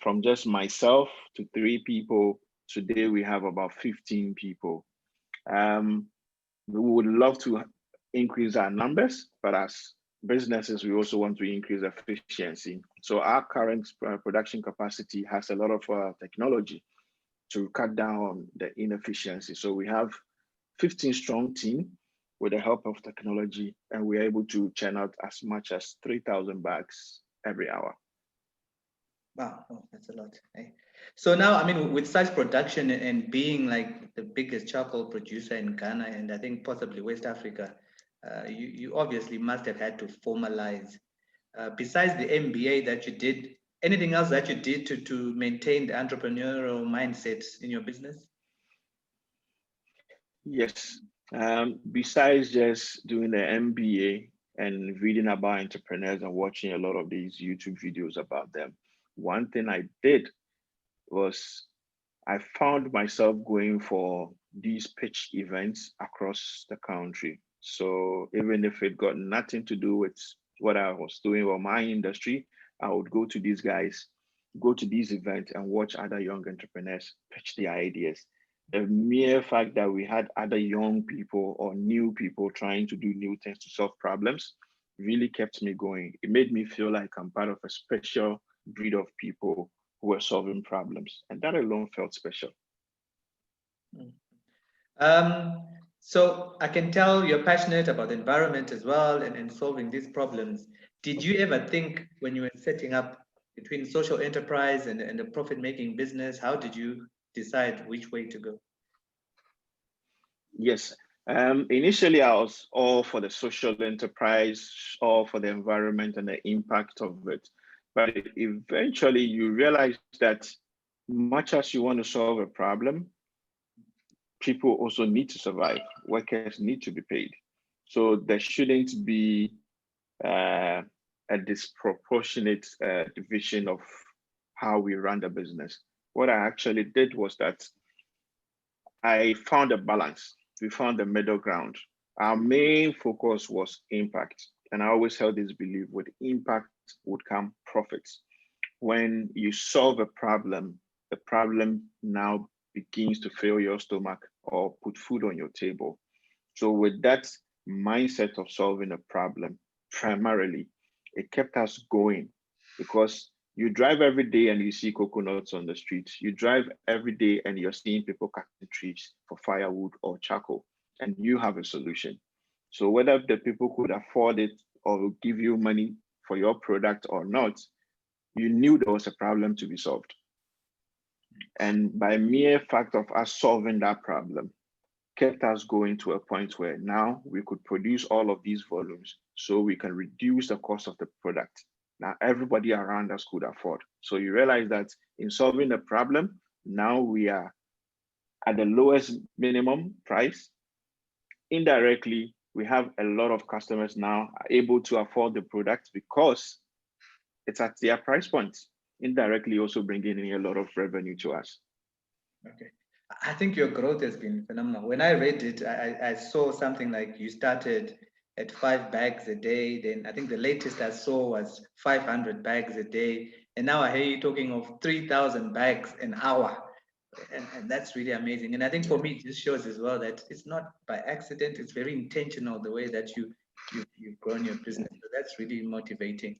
From just myself to 3 people, today we have about 15 people. We would love to increase our numbers, but as businesses, we also want to increase efficiency. So our current production capacity has a lot of technology to cut down on the inefficiency. So we have 15 strong team with the help of technology, and we're able to churn out as much as 3,000 bags every hour. Wow, that's a lot. Eh? So now, I mean, with such production and being like the biggest charcoal producer in Ghana and I think possibly West Africa, you obviously must have had to formalize. Besides the MBA that you did, anything else that you did to maintain the entrepreneurial mindset in your business? Yes. Besides just doing the MBA and reading about entrepreneurs and watching a lot of these YouTube videos about them, one thing I did was I found myself going for these pitch events across the country. So even if it got nothing to do with what I was doing or my industry, I would go to these guys, go to these events and watch other young entrepreneurs pitch their ideas. The mere fact that we had other young people or new people trying to do new things to solve problems really kept me going. It made me feel like I'm part of a special breed of people who were solving problems. And that alone felt special. So I can tell you're passionate about the environment as well and solving these problems. Did you ever think when you were setting up between social enterprise and a profit-making business, how did you decide which way to go? Yes. Initially, I was all for the social enterprise, all for the environment and the impact of it. But eventually, you realize that much as you want to solve a problem, people also need to survive. Workers need to be paid. So there shouldn't be a disproportionate division of how we run the business. What I actually did was that I found a balance. We found the middle ground. Our main focus was impact. And I always held this belief with impact would come profits. When you solve a problem, the problem now begins to fill your stomach or put food on your table. So with that mindset of solving a problem, primarily, it kept us going because You drive every day and you see coconuts on the streets. You drive every day and you're seeing people cutting trees for firewood or charcoal, and you have a solution. So whether the people could afford it or give you money for your product or not, you knew there was a problem to be solved. And by mere fact of us solving that problem, kept us going to a point where now we could produce all of these volumes so we can reduce the cost of the product. Now everybody around us could afford. So you realize that in solving the problem, now we are at the lowest minimum price. Indirectly, we have a lot of customers now able to afford the product because it's at their price point. Indirectly also bringing in a lot of revenue to us. Okay. I think your growth has been phenomenal. When I read it, I saw something like you started at 5 bags a day. Then I think the latest I saw was 500 bags a day. And now I hear you talking of 3,000 bags an hour. And that's really amazing. And I think for me, it just shows as well that it's not by accident. It's very intentional the way that you've grown your business. So that's really motivating.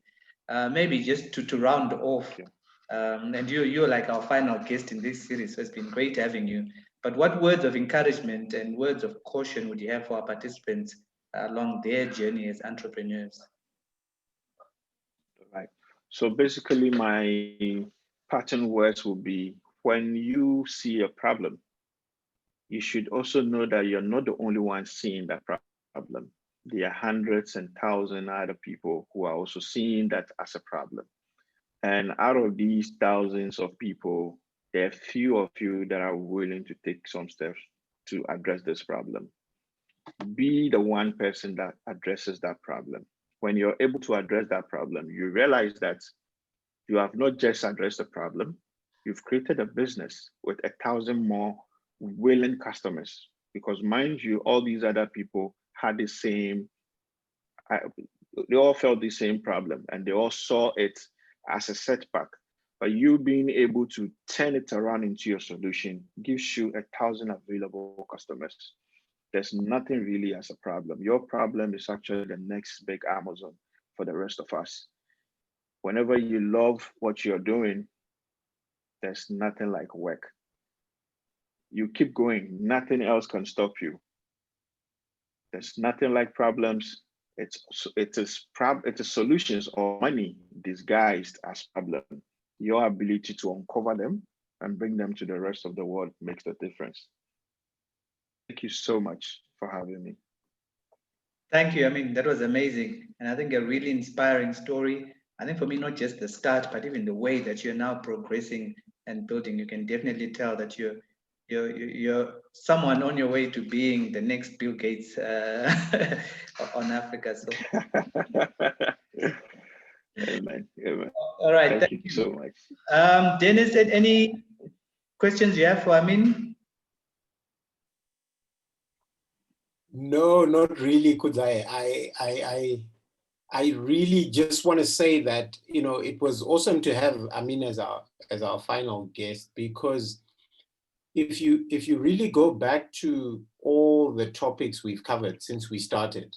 Maybe just to round off, and you're like our final guest in this series, so it's been great having you. But what words of encouragement and words of caution would you have for our participants along their journey as entrepreneurs? Right. So basically, my pattern words will be: when you see a problem, you should also know that you're not the only one seeing that problem. There are hundreds and thousands of other people who are also seeing that as a problem. And out of these thousands of people, there are few of you that are willing to take some steps to address this problem. Be the one person that addresses that problem. When you're able to address that problem, you realize that you have not just addressed the problem, you've created a business with 1,000 more willing customers. Because mind you, all these other people had the same, they all felt the same problem and they all saw it as a setback. But you being able to turn it around into your solution gives you 1,000 available customers. There's nothing really as a problem. Your problem is actually the next big Amazon for the rest of us. Whenever you love what you're doing, there's nothing like work. You keep going, nothing else can stop you. There's nothing like problems. It is solutions or money disguised as problem. Your ability to uncover them and bring them to the rest of the world makes the difference. Thank you so much for having me. Thank you. I mean, that was amazing. And I think a really inspiring story. I think for me, not just the start, but even the way that you're now progressing and building, you can definitely tell that you're someone on your way to being the next Bill Gates on Africa. So. Amen. Amen. All right. Thank you so much. Dennis, any questions you have for Amin? No, not really, could I really just want to say that, you know, it was awesome to have Amin as our final guest, because if you really go back to all the topics we've covered since we started,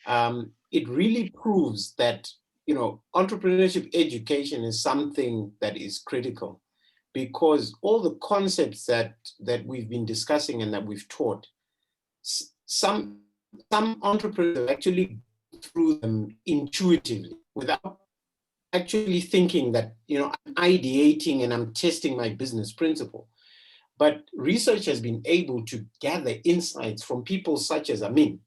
it really proves that, you know, entrepreneurship education is something that is critical, because all the concepts that we've been discussing and that we've taught, some entrepreneurs actually go through them intuitively without actually thinking that, you know, I'm ideating and I'm testing my business principle. But research has been able to gather insights from people such as Amin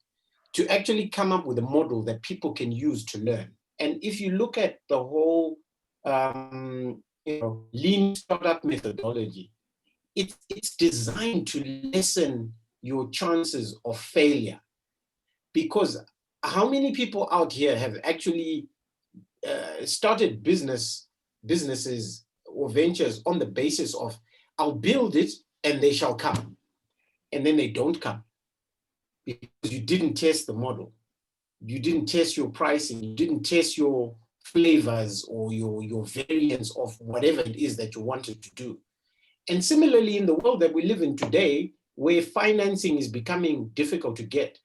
to actually come up with a model that people can use to learn. And if you look at the whole lean startup methodology, it's designed to lessen your chances of failure. Because how many people out here have actually started businesses or ventures on the basis of, I'll build it and they shall come, and then they don't come because you didn't test the model, you didn't test your pricing, you didn't test your flavors or your variants of whatever it is that you wanted to do. And similarly, in the world that we live in today, where financing is becoming difficult to get,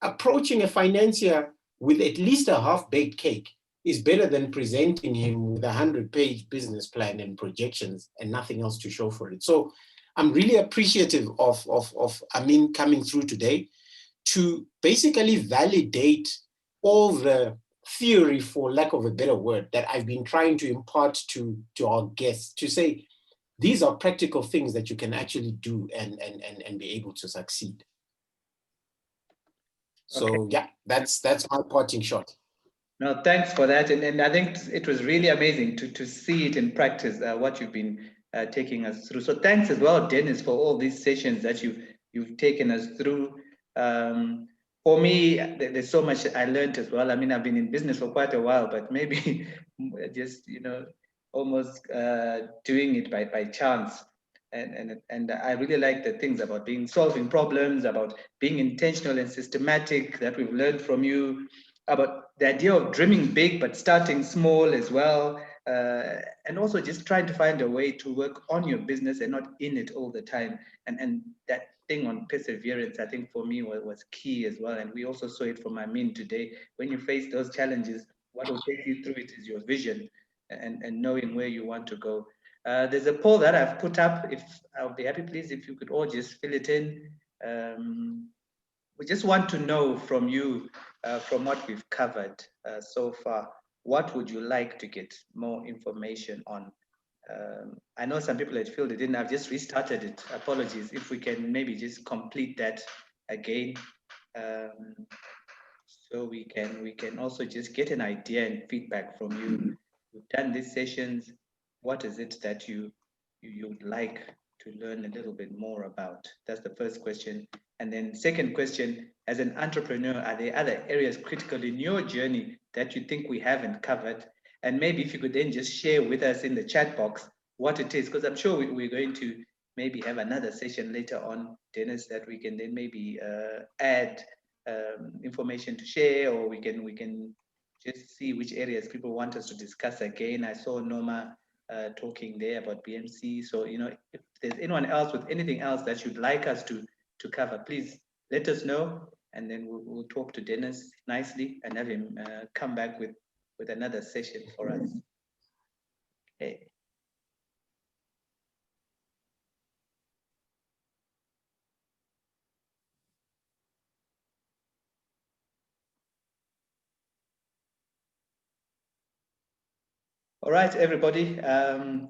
approaching a financier with at least a half-baked cake is better than presenting him with a 100-page business plan and projections and nothing else to show for it. So I'm really appreciative of Amin coming through today to basically validate all the theory, for lack of a better word, that I've been trying to impart to our guests, to say, these are practical things that you can actually do and be able to succeed. So Okay. yeah, that's my parting shot. No, thanks for that. And I think it was really amazing to see it in practice, what you've been taking us through. So thanks as well, Dennis, for all these sessions that you've taken us through. For me, there's so much I learned as well. I mean, I've been in business for quite a while, but maybe just, almost doing it by chance. And I really like the things about solving problems, about being intentional and systematic that we've learned from you, about the idea of dreaming big but starting small as well, and also just trying to find a way to work on your business and not in it all the time. And that thing on perseverance, I think for me was key as well. And we also saw it from Amin today. When you face those challenges, what will take you through it is your vision and knowing where you want to go. There's a poll that I've put up. If I'll be happy, please, if you could all just fill it in. We just want to know from you, from what we've covered so far, what would you like to get more information on? I know some people had filled it in. I've just restarted it. Apologies. If we can maybe just complete that again, so we can also just get an idea and feedback from you. We've done these sessions. What is it that you would like to learn a little bit more about? That's the first question. And then second question, as an entrepreneur, are there other areas critical in your journey that you think we haven't covered? And maybe if you could then just share with us in the chat box what it is, because I'm sure we're going to maybe have another session later on, Dennis, that we can then maybe add information to share, or we can just see which areas people want us to discuss again. I saw Norma talking there about BMC. So, if there's anyone else with anything else that you'd like us to cover, please let us know, and then we'll talk to Dennis nicely and have him come back with another session for us. Okay. All right, everybody.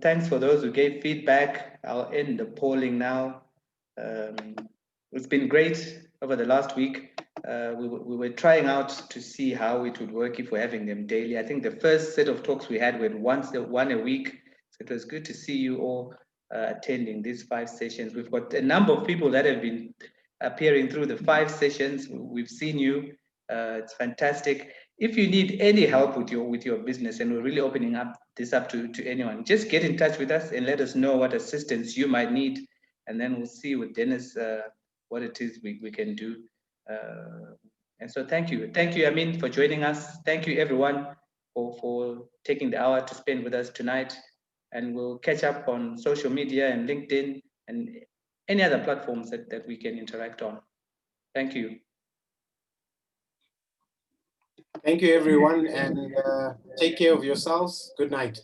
Thanks for those who gave feedback. I'll end the polling now. It's been great over the last week. We were trying out to see how it would work if we're having them daily. I think the first set of talks we had were one a week. So it was good to see you all attending these 5 sessions. We've got a number of people that have been appearing through the 5 sessions. We've seen you. It's fantastic. If you need any help with your business, and we're really opening this up to anyone, just get in touch with us and let us know what assistance you might need, and then we'll see with Dennis what it is we can do. And so thank you, Amin, for joining us. Thank you, everyone, for taking the hour to spend with us tonight. And we'll catch up on social media and LinkedIn and any other platforms that we can interact on. Thank you. Thank you, everyone, and take care of yourselves. Good night.